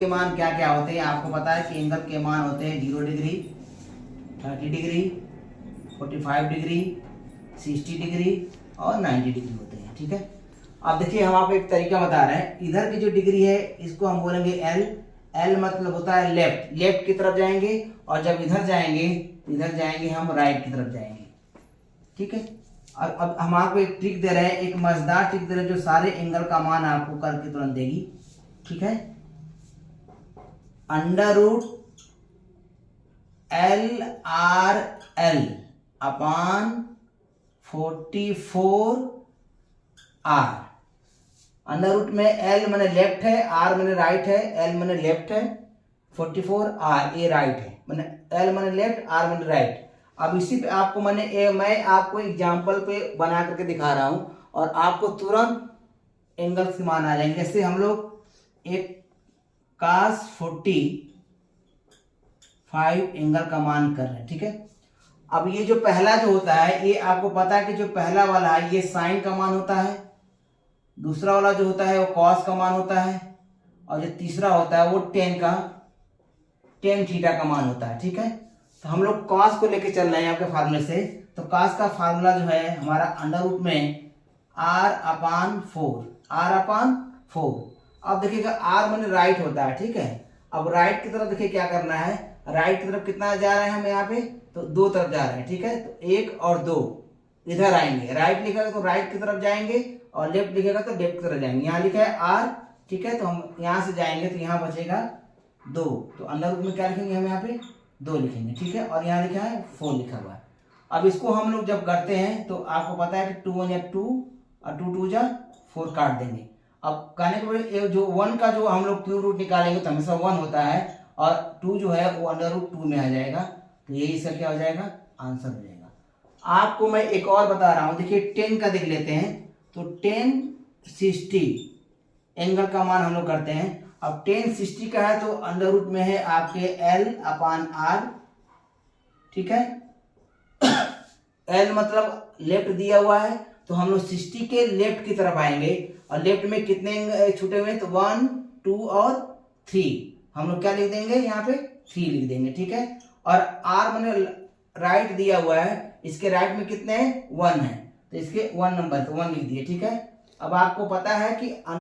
के मान क्या क्या होते हैं आपको पता है कि एंगल के मान होते हैं 0 डिग्री, 30 डिग्री, 45 डिग्री, 60 डिग्री और 90 डिग्री होते हैं। ठीक है, अब देखिए हम आपको एक तरीका बता रहे हैं। इधर की जो डिग्री है इसको हम बोलेंगे एल। एल मतलब होता है लेफ्ट, लेफ्ट की तरफ जाएंगे, और जब इधर जाएंगे हम राइट की तरफ जाएंगे। ठीक है, और अब हम आपको एक ट्रिक दे रहे हैं, एक मजेदार ट्रिक दे रहे हैं जो सारे एंगल का मान आपको करके तुरंत देगी। ठीक है, under root L R L upon 44 R. Under root में एल मैंने लेफ्ट है, आर मैंने राइट है। एल मैंने लेफ्ट है, 44 आर ये राइट है। मैंने एल मैंने लेफ्ट, आर मैंने राइट। अब इसी पे आपको मैं आपको एग्जांपल पे बना करके दिखा रहा हूं और आपको तुरंत एंगल के मान आ जाएंगे। जैसे हम लोग एक cos 45 एंगल का मान कर रहे हैं। ठीक है, अब ये जो पहला जो होता है ये आपको पता है कि जो पहला वाला है ये साइन का मान होता है, दूसरा वाला जो होता है वो कॉस का मान होता है, और जो तीसरा होता है वो टेन थीटा का मान होता है। ठीक है, तो हम लोग कॉस को लेके चल रहे हैं आपके फार्मूले से। तो कॉस का फार्मूला जो है हमारा अंडर रूट में आर अपान 4। अब देखिएगा आर मैंने राइट होता है। ठीक है, अब राइट की तरफ देखिए क्या करना है, राइट की तरफ कितना जा रहे हैं हम यहाँ पे, तो 2 तरफ जा रहे हैं। ठीक है, तो 1 और 2 इधर आएंगे, राइट लिखेगा तो राइट की तरफ जाएंगे और लेफ्ट लिखेगा तो लेफ्ट की तरफ जाएंगे। यहाँ लिखा है आर। ठीक है, तो हम यहाँ से जाएंगे तो यहाँ बचेगा 2, तो अंडर रूट में क्या लिखेंगे हम यहाँ पे 2 लिखेंगे। ठीक है, और यहाँ लिखा है 4 लिखा हुआ है। अब इसको हम लोग जब करते हैं तो आपको पता है कि 2 1 या 2 और 2 2 जा 4 काट देंगे। अब कहने के बाद जो 1 का जो हम लोग क्यूब रूट निकालेंगे तो हमेशा 1 होता है, और 2 जो है वो अंडर रूट 2 में आ जाएगा। तो यही इसका क्या हो जाएगा, आंसर हो जाएगा। आपको मैं एक और बता रहा हूं, देखिए 10 का देख लेते हैं। तो 10 60 एंगल का मान हम लोग करते हैं। अब 10 60 का है तो अंडर रूट में है आपके एल अपान आर। ठीक है, एल मतलब लेफ्ट दिया हुआ है, तो हम लोग 60 के लेफ्ट की तरफ आएंगे, और लेफ्ट में कितने छूटे हुए, तो 1 2 और 3 हम लोग क्या लिख देंगे यहाँ पे 3 लिख देंगे। ठीक है, और आर मैंने राइट दिया हुआ है, इसके राइट में कितने हैं 1 है, तो इसके 1 नंबर तो 1 लिख दिए। ठीक है, अब आपको पता है कि